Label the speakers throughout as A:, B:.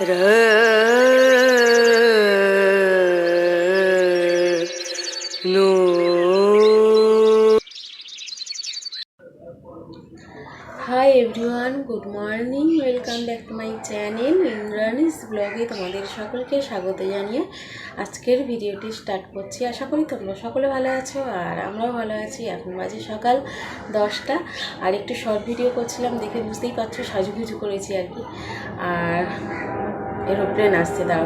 A: र नो। Hi everyone, good morning, welcome back to my channel Indrani's ব্লগে তোমাদের সকলকে স্বাগত জানিয়ে আজকের ভিডিওটি স্টার্ট করছি। আশা করি তোমরা সকলে ভালো আছো আর আমরাও ভালো আছি। এখন বাজে সকাল 10টা আর একটু শর্ট ভিডিও করছিলাম, দেখে বুঝতেই পারছো সাজুগুজু করেছি আর কি। আর এরোপ্লেন আসছে, দাও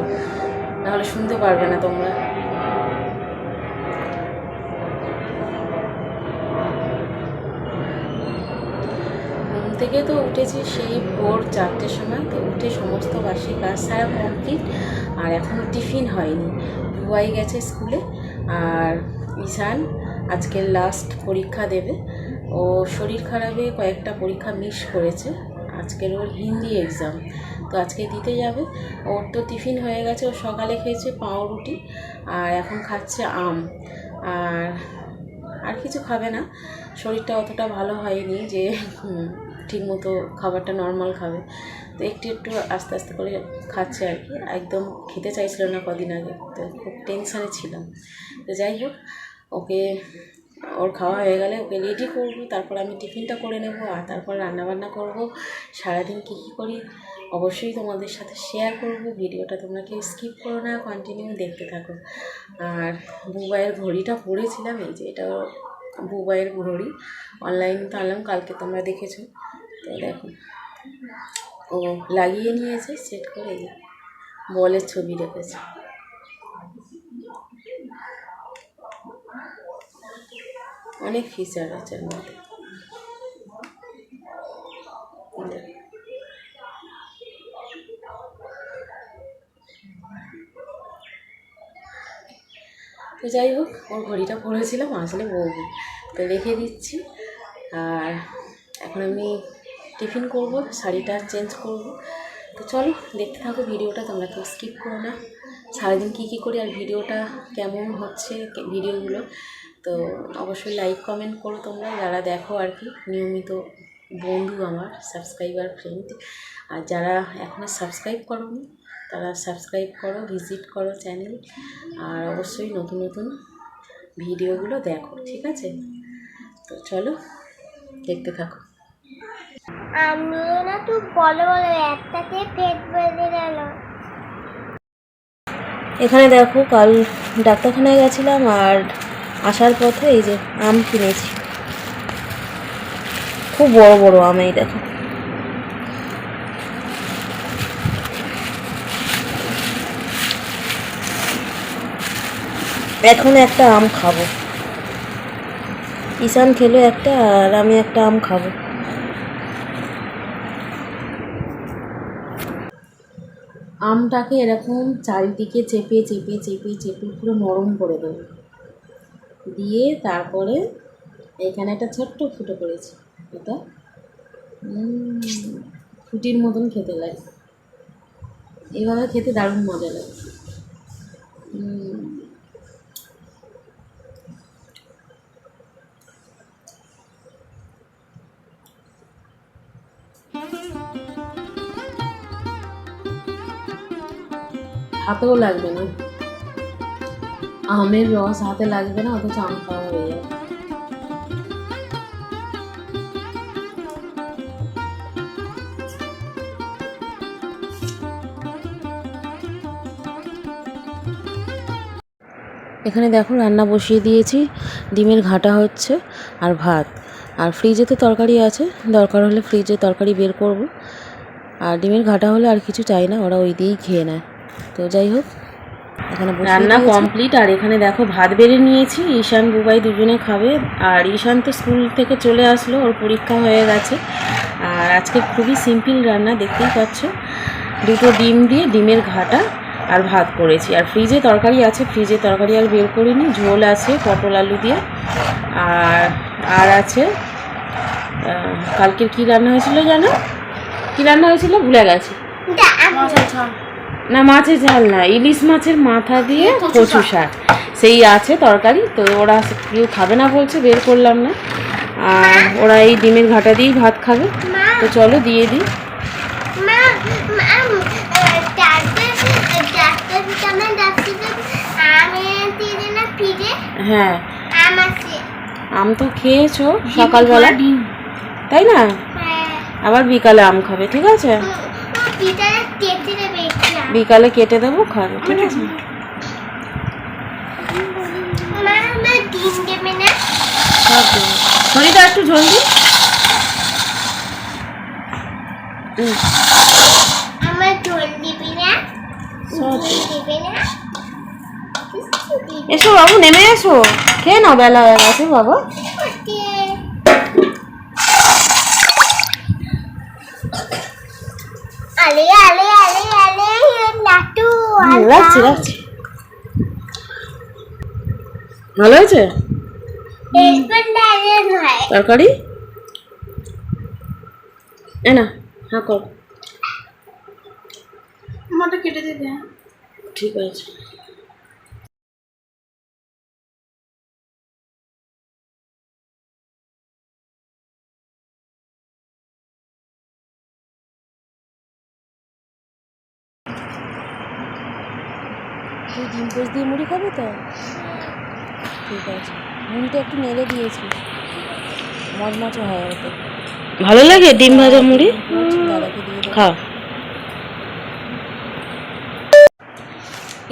A: নাহলে শুনতে পারবে না তোমরা। থেকে তো উঠেছি সেই ভোর 4টের সময়, তো উঠে সমস্ত বাসি কাজ সারা কমপ্লিট। আর এখনও টিফিন হয়নি। বুবাই গেছে স্কুলে আর ঈশান আজকের লাস্ট পরীক্ষা দেবে। ও শরীর খারাপে কয়েকটা পরীক্ষা মিস করেছে, আজকের ওর হিন্দি এক্সাম, তো আজকে দিতে যাবে। ওর তো টিফিন হয়ে গেছে, ও সকালে খেয়েছে পাউরুটি আর এখন খাচ্ছে আম। আর কিছু খাবে না, শরীরটা অতটা ভালো হয়নি যে ঠিকমতো খাবারটা নর্মাল খাবে, তো একটু একটু আস্তে আস্তে করে খাচ্ছে আর কি। একদম খেতে চাইছিল না কদিন আগে, তো খুব টেনশানে ছিলাম। তো যাই হোক, ওকে ওর খাওয়া হয়ে গেলে ওকে রেডি করবো, তারপর আমি টিফিনটা করে নেবো আর তারপর রান্নাবান্না করবো। সারাদিন কী কী করি অবশ্যই তোমাদের সাথে শেয়ার করবো। ভিডিওটা তোমরা কেউ স্কিপ করো না, কন্টিনিউ দেখতে থাকো। আর বুবাইয়ের ঘড়িটা পরেছিলাম, এই যে এটা বুবাইয়ের ঘড়ি, অনলাইন তো আনলাম কালকে, তোমরা দেখেছো। তো দেখো ও লাগিয়ে নিয়েছে সেট করে, বলের ছবি রেখেছে। অনেক ফিচার আছে এর মধ্যে। তো যাই হোক, ওর ঘড়িটা পরেছিলাম, আসলে বলবো, তো রেখে দিচ্ছি। আর এখন আমি টিফিন করব, শাড়িটা চেঞ্জ করব। তো চলো দেখতে থাকো ভিডিওটা, তোমরা কেউ স্কিপ করো না। সারাদিন কী কী করি আর ভিডিওটা কেমন হচ্ছে ভিডিওগুলো, তো অবশ্যই লাইক কমেন্ট করো তোমরা যারা দেখো আর কি, নিয়মিত বন্ধু আমার, সাবস্ক্রাইবার ফ্রেন্ড। আর যারা এখনও সাবস্ক্রাইব করোনি তারা সাবস্ক্রাইব করো, ভিজিট করো চ্যানেল, আর অবশ্যই নতুন নতুন ভিডিওগুলো দেখো, ঠিক আছে? তো চলো দেখতে থাকো।
B: আমি না তুই বলো বলো একটাতে পেট বেঁধে গেল।
A: এখানে দেখো, কাল ডাক্তারখানায় গেছিলাম আর আসার পথে এই যে আম কিনেছি, খুব বড় বড় আম, এই দেখো। এখন একটা আম খাবো, ঈশান খেলো একটা আর আমি একটা আম খাবো। আমটাকে এরকম চারিদিকে চেপে চেপে চেপে চেপে পুরো নরম করে দেবো, দিয়ে তারপরে এখানে একটা ছোট্ট ফুটো করেছি, এটা ফুটির মতন খেতে লাগে, এইভাবে খেতে দারুণ মজা লাগে। হাতেও লাগবে না, আমের রস হাতে লাগবে না, অথচ আম খাওয়া হয়ে যাবে। এখানে দেখো রান্না বসিয়ে দিয়েছি, ডিমের ঘাটা হচ্ছে আর ভাত, আর ফ্রিজে তো তরকারি আছে, দরকার হলে ফ্রিজে তরকারি বের করব। আর ডিমের ঘাটা হলে আর কিছু চাই না, ওরা ওই দিয়েই খেয়ে নেয়। তো যাই হোক, এখানে রান্না কমপ্লিট। আর এখানে দেখো ভাত বেড়ে নিয়েছি, ঈশান বুবাই দুজনে খাবে। আর ঈশান তো স্কুল থেকে চলে আসলো, ওর পরীক্ষা হয়ে গেছে। আর আজকে খুবই সিম্পল রান্না, দেখতেই পাচ্ছ, দুটো ডিম দিয়ে ডিমের ঘাটা আর ভাত করেছি। আর ফ্রিজে তরকারি আছে, ফ্রিজে তরকারি আর বের করিনি, ঝোল আছে পটল আলু দিয়ে। আর আছে কালকের কি রান্না হয়েছিল জানো, কি রান্না হয়েছিল ভুলে গেছি। না মাছের ঝাল না, ইলিশ মাছের মাথা দিয়ে কচু শাক, সেই আছে তরকারি। তো ওরা কেউ খাবে না বলছে, বের করলাম না। আর ওরা এই ডিমের ঘাটা দিয়েই ভাত খাবে। তো চলো দিয়ে দিই।
B: চারটে ভিটামিন যাচ্ছে যে আমি দিয়ে না ফিরে
A: হ্যাঁ
B: আম আছে।
A: আম তো খেয়েছো সকালবেলা, তাই না?
B: হ্যাঁ
A: আবার বিকালে আম খাবে, ঠিক আছে?
B: ভিটামিন কেটে দেবে একটু।
A: বিকালে কেটে দেবো, খাবে, ঠিক আছে?
B: মা আমার ডিম দেবে না?
A: সব দেবো। শরীরটা একটু জলদি।
B: আমার ঝোল দিবি না?
A: সব
B: ডিম দিবি না? কিচ্ছু দিবি না।
A: এসো বাবু, নেমে এসো, খেয়ে নাও, বেলা হয়ে গেছে বাবা।
B: ওকে। আলে আলে আলে আলে লাটু
A: রাখছি রাখছি। ভালো হয়েছে তরকারি? এ না, হ্যাঁ কর,
C: আমারটা কেটে দেবে।
A: ঠিক আছে। তুই ডিম পোস্ট দিয়ে মুড়ি খাবি তো? ঠিক আছে, মুড়িটা একটু নেড়ে দিয়েছি, মচমচে হয় ওতে। ভালো লাগে ডিম ভাজা মুড়ি, দাদাকে দিয়ে খাও।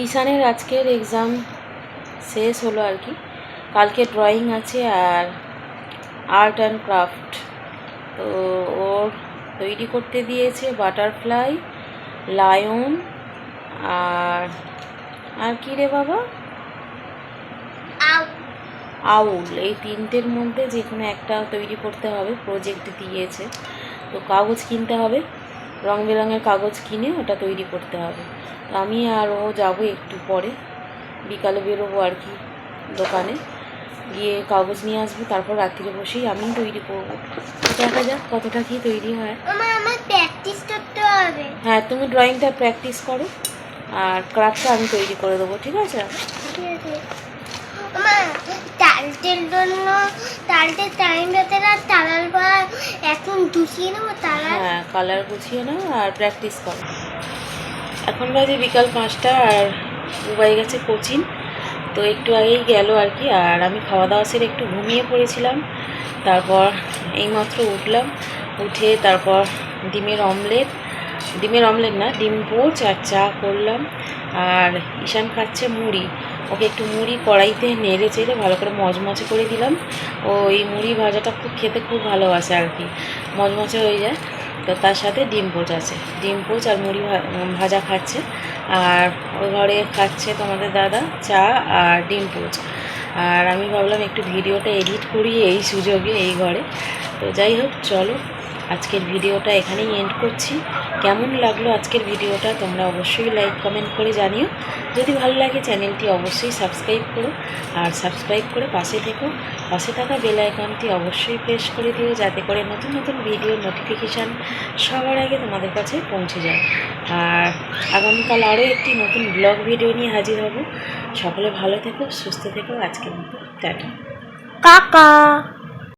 A: ঈশানের আজকের এক্সাম শেষ হলো আর কি। কালকে ড্রয়িং আছে আর আর্ট অ্যান্ড ক্রাফট, তো ওর তৈরি করতে দিয়েছে বাটারফ্লাই, লায়ন আর কি রে বাবা, আউল। এই তিনটের মধ্যে যে কোনো একটা তৈরি করতে হবে, প্রজেক্ট দিয়েছে। তো কাগজ কিনতে হবে, রং বেরঙের কাগজ কিনে ওটা তৈরি করতে হবে। তো আমি আর ও যাবো একটু পরে, বিকালে বেরোবো আর কি দোকানে, গিয়ে কাগজ নিয়ে আসবো, তারপর রাত্রিরে বসেই আমি তৈরি করবো। দেখা যাক কতটা কি তৈরি হয়।
B: আমার প্র্যাকটিস করতে হবে।
A: হ্যাঁ, তুমি ড্রয়িংটা প্র্যাকটিস করো আর ক্রাফটটা আমি তৈরি করে দেবো, ঠিক আছে?
B: তালটের জন্য তালটের টাইমটাতে না তালার বা এখন ধুষিয়ে নেবো তালার।
A: হ্যাঁ, কালার গুছিয়ে নাও আর প্র্যাকটিস করো। এখন বাজে বিকাল 5টা আর উবাই গেছে কোচিং, তো একটু আগেই গেল আর কি। আর আমি খাওয়া দাওয়া সেরে একটু ঘুমিয়ে পড়েছিলাম, তারপর এইমাত্র উঠলাম, উঠে তারপর ডিমের অমলেট না, ডিম পোচ আর চা করলাম। আর ঈশান খাচ্ছে মুড়ি, ওকে একটু মুড়ি কড়াইতে নেড়ে চেড়ে ভালো করে মচমচে করে দিলাম। ও এই মুড়ি ভাজাটা খুব খেতে খুব ভালোবাসে আর কি, মচমচে হয়ে যায়। তো তার সাথে ডিম পোচ আছে, ডিম পোচ আর মুড়ি ভাজা খাচ্ছে। আর ওই ঘরে খাচ্ছে তোমাদের দাদা চা আর ডিম পোচ। আর আমি ভাবলাম একটু ভিডিওটা এডিট করি এই সুযোগে এই ঘরে। তো যাই হোক, চলো আজকের ভিডিওটা এখানেই এন্ড করছি। কেমন লাগলো আজকের ভিডিওটা তোমরা অবশ্যই লাইক কমেন্ট করে জানিও। যদি ভালো লাগে চ্যানেলটি অবশ্যই সাবস্ক্রাইব করো, আর সাবস্ক্রাইব করে পাশে থেকো। পাশে থাকা বেল আইকনটি অবশ্যই প্রেস করে দিও, যাতে করে নতুন নতুন ভিডিওর নোটিফিকেশান সবার আগে তোমাদের কাছে পৌঁছে যায়। আর আগামীকাল আরও একটি নতুন ব্লগ ভিডিও নিয়ে হাজির হব। সকলে ভালো থেকো, সুস্থ থেকো। আজকের মতো টাটা।
B: কাকা।